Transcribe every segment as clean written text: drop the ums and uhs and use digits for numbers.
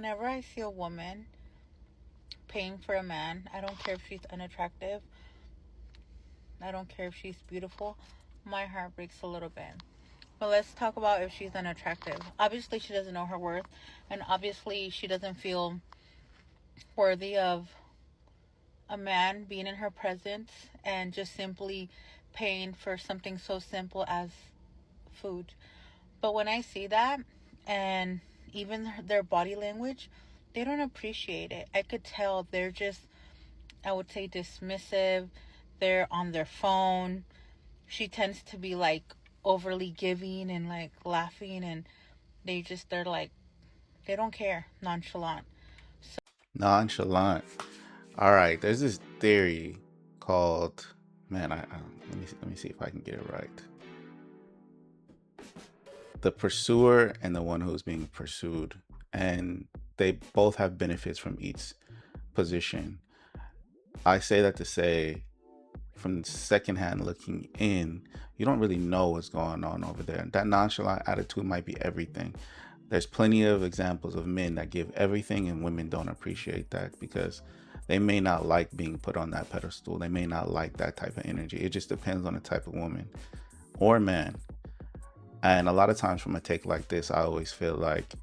whenever I see a woman paying for a man, I don't care if she's unattractive, I don't care if she's beautiful, my heart breaks a little bit. But let's talk about if she's unattractive. Obviously, she doesn't know her worth, and obviously, she doesn't feel worthy of a man being in her presence and just simply paying for something so simple as food. But when I see that, and even their body language, they don't appreciate it. I could tell they're just, I would say, dismissive. They're on their phone. She tends to be like overly giving and like laughing, and they're like, they don't care, nonchalant. Nonchalant. All right, there's this theory called, man, let me see if I can get it right. The pursuer and the one who's being pursued, and they both have benefits from each position. I say that to say, from secondhand looking in, you don't really know what's going on over there. That nonchalant attitude might be everything. There's plenty of examples of men that give everything and women don't appreciate that because they may not like being put on that pedestal. They may not like that type of energy. It just depends on the type of woman or man. And a lot of times from a take like this, I always feel like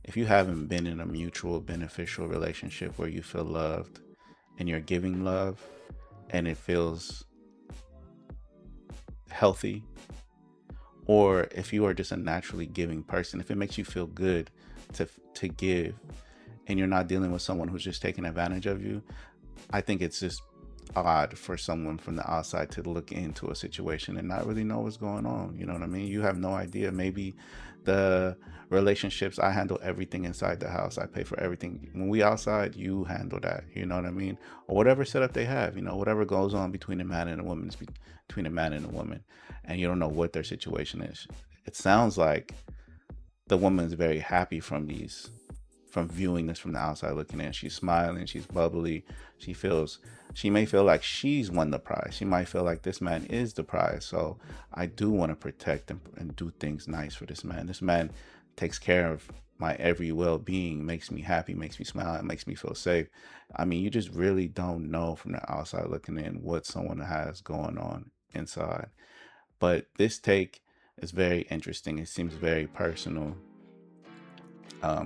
if you haven't been in a mutual beneficial relationship where you feel loved and you're giving love and it feels healthy, or if you are just a naturally giving person, if it makes you feel good to give and you're not dealing with someone who's just taking advantage of you, I think it's just odd for someone from the outside to look into a situation and not really know what's going on. You know what I mean? You have no idea. Maybe the relationships, I handle everything inside the house. I pay for everything. When we outside, you handle that. You know what I mean? Or whatever setup they have, whatever goes on between a man and a woman is between a man and a woman. And you don't know what their situation is. It sounds like the woman is very happy from viewing this from the outside looking in. She's smiling, she's bubbly, she may feel like she's won the prize. She might feel like this man is the prize. So I do want to protect and do things nice for this man. This man takes care of my every well-being, makes me happy, makes me smile, and makes me feel safe. I mean, you just really don't know from the outside looking in what someone has going on inside. But this take is very interesting. It seems very personal.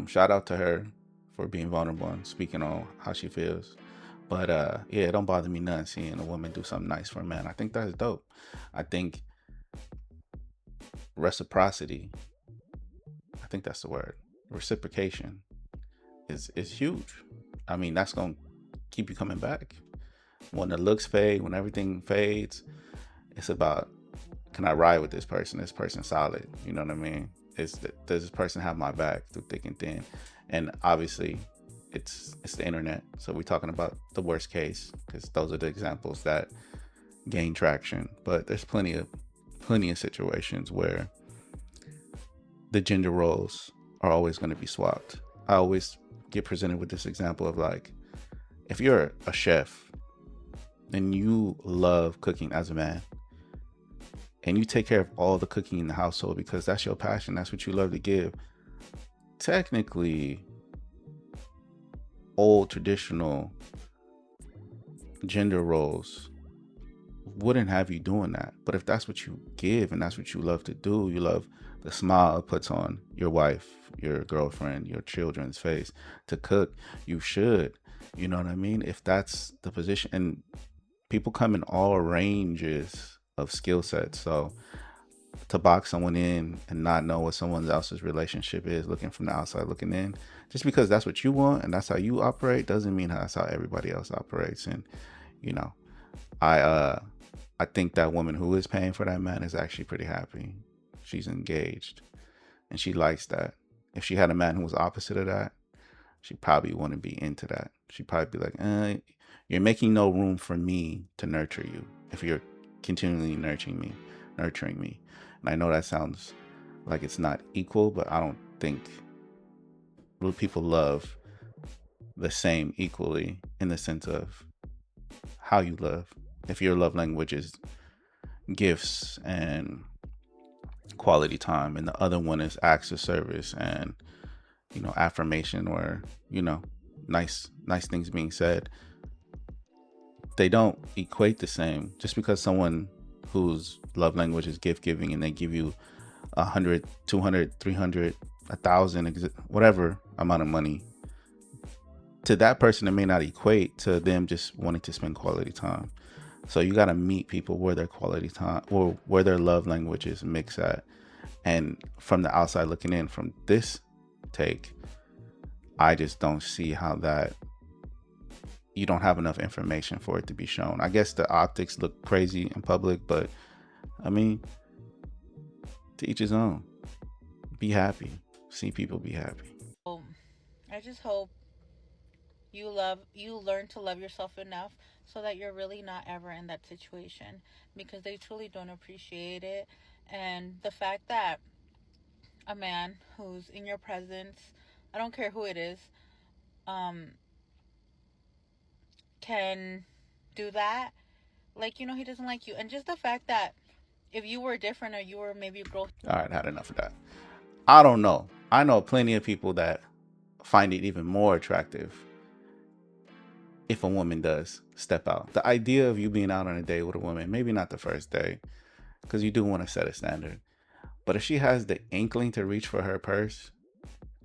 Shout out to her for being vulnerable and speaking on how she feels. But yeah, it don't bother me none seeing a woman do something nice for a man. I think that's dope. I think reciprocity, I think that's the word. Reciprocation is huge. I mean, that's gonna keep you coming back. When the looks fade, when everything fades, it's about, can I ride with this person? This person's solid. You know what I mean? Does this person have my back through thick and thin? And obviously, it's the internet. So we're talking about the worst case because those are the examples that gain traction. But there's plenty of situations where the gender roles are always going to be swapped. I always get presented with this example of like, if you're a chef and you love cooking as a man, and you take care of all the cooking in the household because that's your passion, that's what you love to give, technically, old traditional gender roles wouldn't have you doing that. But if that's what you give and that's what you love to do, you love the smile it puts on your wife, your girlfriend, your children's face to cook, you should. You know what I mean? If that's the position, and people come in all ranges of skill sets. So to box someone in and not know what someone else's relationship is, looking from the outside looking in, just because that's what you want and that's how you operate, doesn't mean that's how everybody else operates. And you know, I think that woman who is paying for that man is actually pretty happy. She's engaged and she likes that. If she had a man who was opposite of that, she probably wouldn't be into that. She'd probably be like, you're making no room for me to nurture you if you're continually nurturing me. And I know that sounds like it's not equal, but I don't think people love the same equally in the sense of how you love. If your love language is gifts and quality time, and the other one is acts of service and affirmation or, nice things being said, they don't equate the same. Just because someone whose love language is gift giving and they give you 100, 200, 300, 1,000, whatever amount of money, to that person it may not equate to them just wanting to spend quality time. So you got to meet people where their quality time or where their love languages mix at. And from the outside looking in, from this take, I just don't see how that you don't have enough information for it to be shown. I guess the optics look crazy in public, but I mean, to each his own. Be happy. See people be happy. So I just hope you learn to love yourself enough so that you're really not ever in that situation, because they truly don't appreciate it. And the fact that a man who's in your presence, I don't care who it is, um, can do that. Like, he doesn't like you. And just the fact that if you were different or you were maybe growth. All right, had enough of that. I don't know. I know plenty of people that find it even more attractive if a woman does step out. The idea of you being out on a date with a woman, maybe not the first day, because you do want to set a standard. But if she has the inkling to reach for her purse,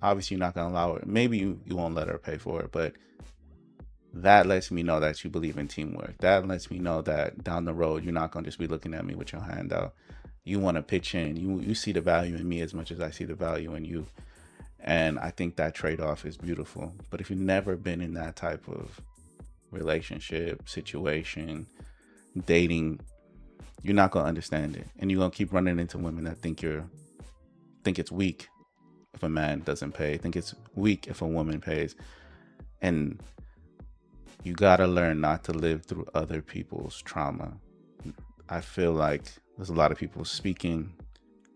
obviously you're not going to allow her. Maybe you won't let her pay for it, but that lets me know that you believe in teamwork. That lets me know that down the road, you're not going to just be looking at me with your hand out. You want to pitch in. You see the value in me as much as I see the value in you. And I think that trade-off is beautiful. But if you've never been in that type of relationship, situation, dating, you're not going to understand it. And you're going to keep running into women that think it's weak if a man doesn't pay. Think it's weak if a woman pays. And you got to learn not to live through other people's trauma. I feel like there's a lot of people speaking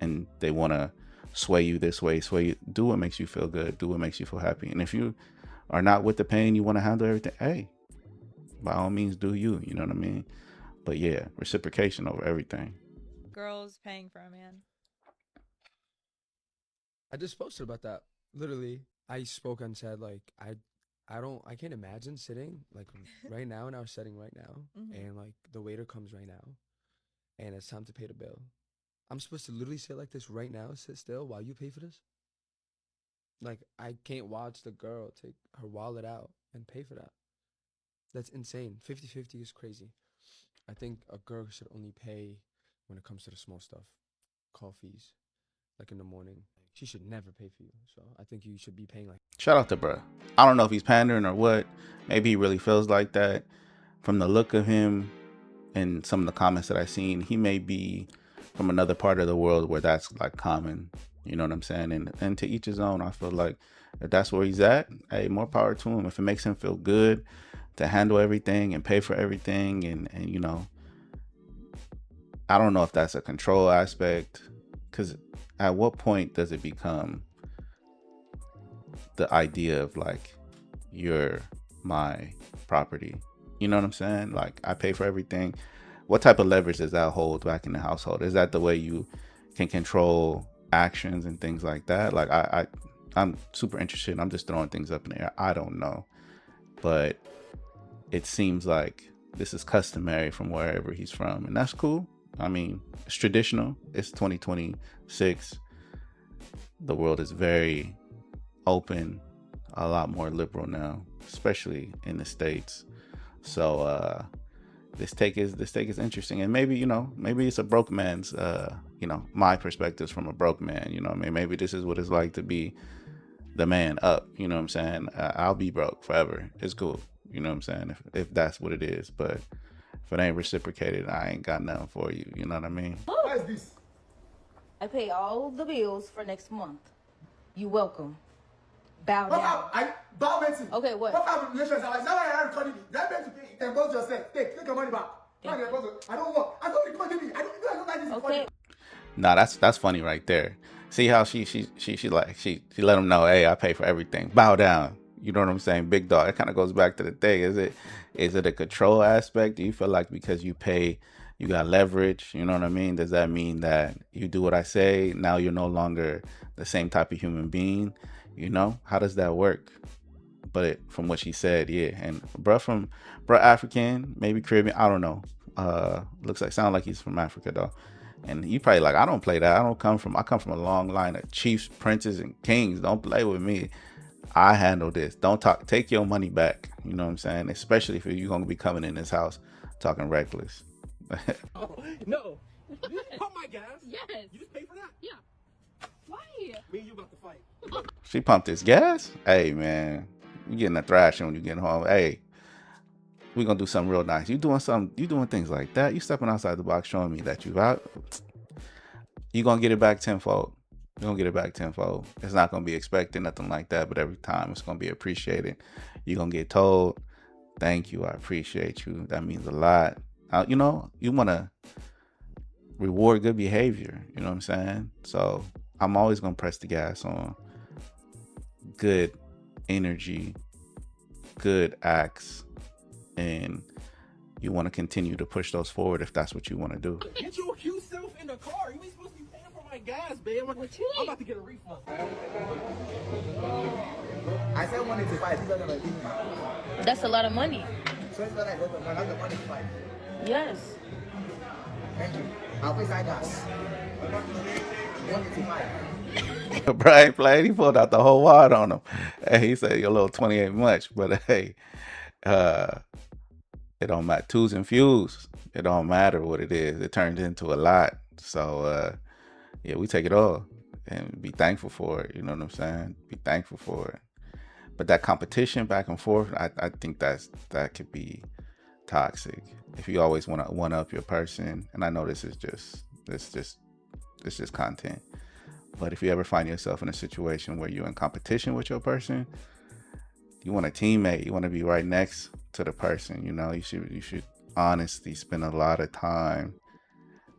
and they want to sway you this way, sway you. Do what makes you feel good. Do what makes you feel happy. And if you are not with the pain, you want to handle everything, hey, by all means, do you. You know what I mean? But yeah, reciprocation over everything. Girls paying for a man. I just posted about that. Literally, I spoke and said like I can't imagine sitting like right now in our setting right now, and like the waiter comes right now, and it's time to pay the bill. I'm supposed to literally sit like this right now, sit still while you pay for this. Like I can't watch the girl take her wallet out and pay for that. That's insane. 50-50 is crazy. I think a girl should only pay when it comes to the small stuff, coffees, like in the morning. She should never pay for you. So I think you should be paying like. Shout out to bruh. I don't know if he's pandering or what. Maybe he really feels like that. From the look of him and some of the comments that I've seen, he may be from another part of the world where that's like common. You know what I'm saying? And to each his own. I feel like if that's where he's at, hey, more power to him. If it makes him feel good to handle everything and pay for everything, and I don't know if that's a control aspect, because at what point does it become the idea of like, you're my property? You know what I'm saying? Like, I pay for everything. What type of leverage does that hold back in the household? Is that the way you can control actions and things like that? Like, I'm super interested. I'm just throwing things up in the air. I don't know. But it seems like this is customary from wherever he's from. And that's cool. I mean, it's traditional. It's 2026. The world is very open, a lot more liberal now, especially in the States. So this take is interesting. And maybe, maybe it's a broke man's, my perspectives from a broke man. Maybe this is what it's like to be the man up. You know what I'm saying? I'll be broke forever. It's cool. You know what I'm saying? If that's what it is. But if it ain't reciprocated, I ain't got nothing for you. You know what I mean? What is this? I pay all the bills for next month. You welcome. Bow down. I bow Betty. Okay, what? What kind of relationship? Is that why I'm recording it? That meant to pay. Then both yourself. Take your money back. I don't want. I don't record it. I don't like this. Okay. Nah, that's funny right there. See how she let him know, hey, I pay for everything. Bow down. You know what I'm saying? Big dog. It kind of goes back to the thing. Is it a control aspect? Do you feel like because you pay, you got leverage? You know what I mean? Does that mean that you do what I say? Now you're no longer the same type of human being? You know, how does that work? But from what she said, yeah. And bro African, maybe Caribbean, I don't know. Looks like sound like he's from Africa though. And you probably like, I don't play that. I come from a long line of chiefs, princes, and kings. Don't play with me. I handle this. Don't talk. Take your money back. You know what I'm saying? Especially if you're gonna be coming in this house talking reckless. Oh, no. You just pump my gas? Yes. You just pay for that? Yeah. Why? Me and you about to fight. She pumped his gas. Hey man, you getting a thrashing when you get home. Hey, we gonna do something real nice. You doing things like that. You stepping outside the box, showing me that you out. You gonna get it back tenfold. You're gonna get it back tenfold. It's not gonna be expected, nothing like that, but every time it's gonna be appreciated. You're gonna get told, thank you, I appreciate you. That means a lot. You know, you wanna reward good behavior, you know what I'm saying? So I'm always gonna press the gas on good energy, good acts, and you want to continue to push those forward if that's what you want to do. Get your cute self in the car. You ain't supposed to be paying for my gas, babe. I'm about to get a refund. I said 185. He's not gonna give me. That's a lot of money. So it's not like I got the money to fight. Yes. Thank you. I'll pay side gas. 185. Brian played. He pulled out the whole wad on him. Hey, he said your little 28 much, but hey, it don't matter. Twos and fews. It don't matter what it is. It turns into a lot. So yeah, we take it all and be thankful for it. You know what I'm saying? Be thankful for it. But that competition back and forth, I think that could be toxic. If you always want to one up your person, and I know this is just content. But if you ever find yourself in a situation where you're in competition with your person, you want a teammate, you want to be right next to the person. You know, you should honestly spend a lot of time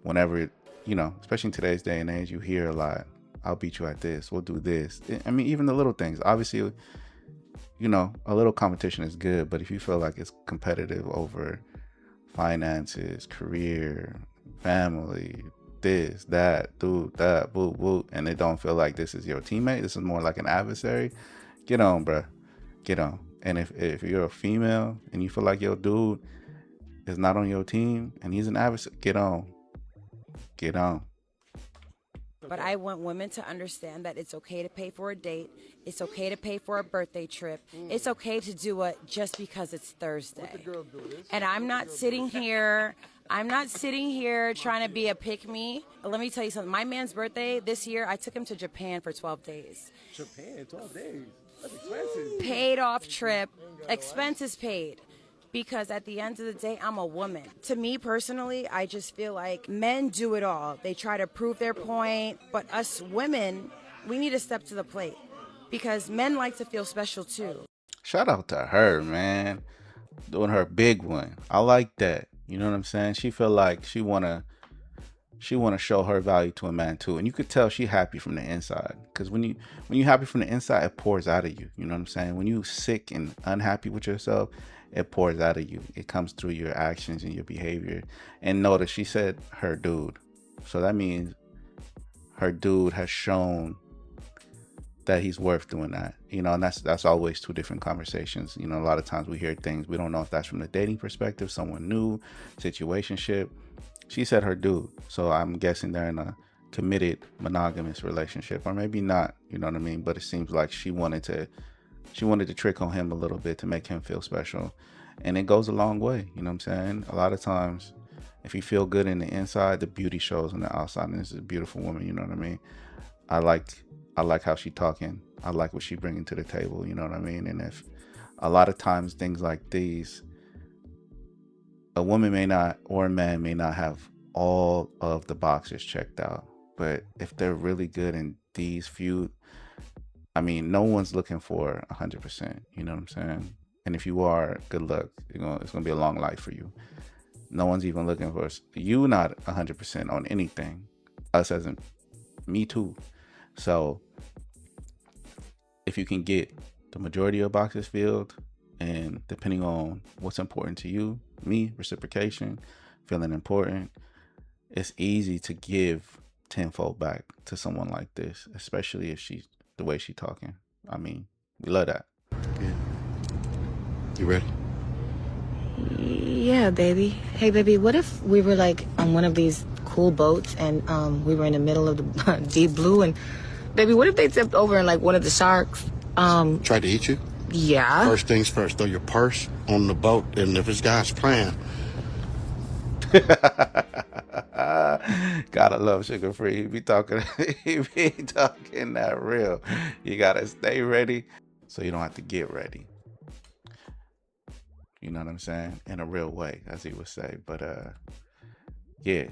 whenever, you know, especially in today's day and age, you hear a lot. I'll beat you at this. We'll do this. I mean, even the little things. Obviously, you know, a little competition is good, but if you feel like it's competitive over finances, career, family, this, that, dude, that, boo, boo, and it don't feel like this is your teammate, this is more like an adversary, get on, bruh. Get on. And if you're a female and you feel like your dude is not on your team and he's an adversary, get on. Get on. But I want women to understand that it's okay to pay for a date. It's okay to pay for a birthday trip. It's okay to do it just because it's Thursday. And I'm not sitting here trying to be a pick-me. Let me tell you something. My man's birthday this year, I took him to Japan for 12 days. Japan, 12 days. That's expensive. Paid off trip, expenses paid. Because at the end of the day, I'm a woman. To me personally, I just feel like men do it all. They try to prove their point, but us women, we need to step to the plate because men like to feel special too. Shout out to her, man. Doing her big one. I like that. You know what I'm saying? She feel like she wanna show her value to a man too, and you could tell she happy from the inside. Because when you happy from the inside, it pours out of you. You know what I'm saying? When you sick and unhappy with yourself, it pours out of you. It comes through your actions and your behavior. And notice she said her dude, so that means her dude has shown that he's worth doing that. You know, and that's always two different conversations. You know, a lot of times we hear things, we don't know if that's from the dating perspective, someone new, situationship. She said her dude, so I'm guessing they're in a committed monogamous relationship, or maybe not, you know what I mean? But it seems like she wanted to trick on him a little bit to make him feel special, and it goes a long way. You know what I'm saying? A lot of times, if you feel good in the inside, the beauty shows on the outside, and this is a beautiful woman. You know what I mean? I like how she talking. I like what she bringing to the table. You know what I mean? And if a lot of times things like these, a woman may not, or a man may not have all of the boxes checked out, but if they're really good in these few, I mean, no one's looking for 100%. You know what I'm saying? And if you are, good luck. It's gonna be a long life for you. No one's even looking for you. Not 100% on anything. Us as in me too. So if you can get the majority of boxes filled, and depending on what's important to you, me, reciprocation, feeling important, it's easy to give tenfold back to someone like this, especially if she's the way she talking. I mean, we love that. Yeah. You ready? Yeah, baby. Hey, baby, what if we were like on one of these cool boats and we were in the middle of the deep blue and, baby, what if they tipped over and like one of the sharks? Tried to eat you? Yeah. First things first, throw your purse on the boat, and if it's God's plan. Gotta love Sugar Free. He be talking that real. You gotta stay ready so you don't have to get ready. You know what I'm saying? In a real way, as he would say. But yeah,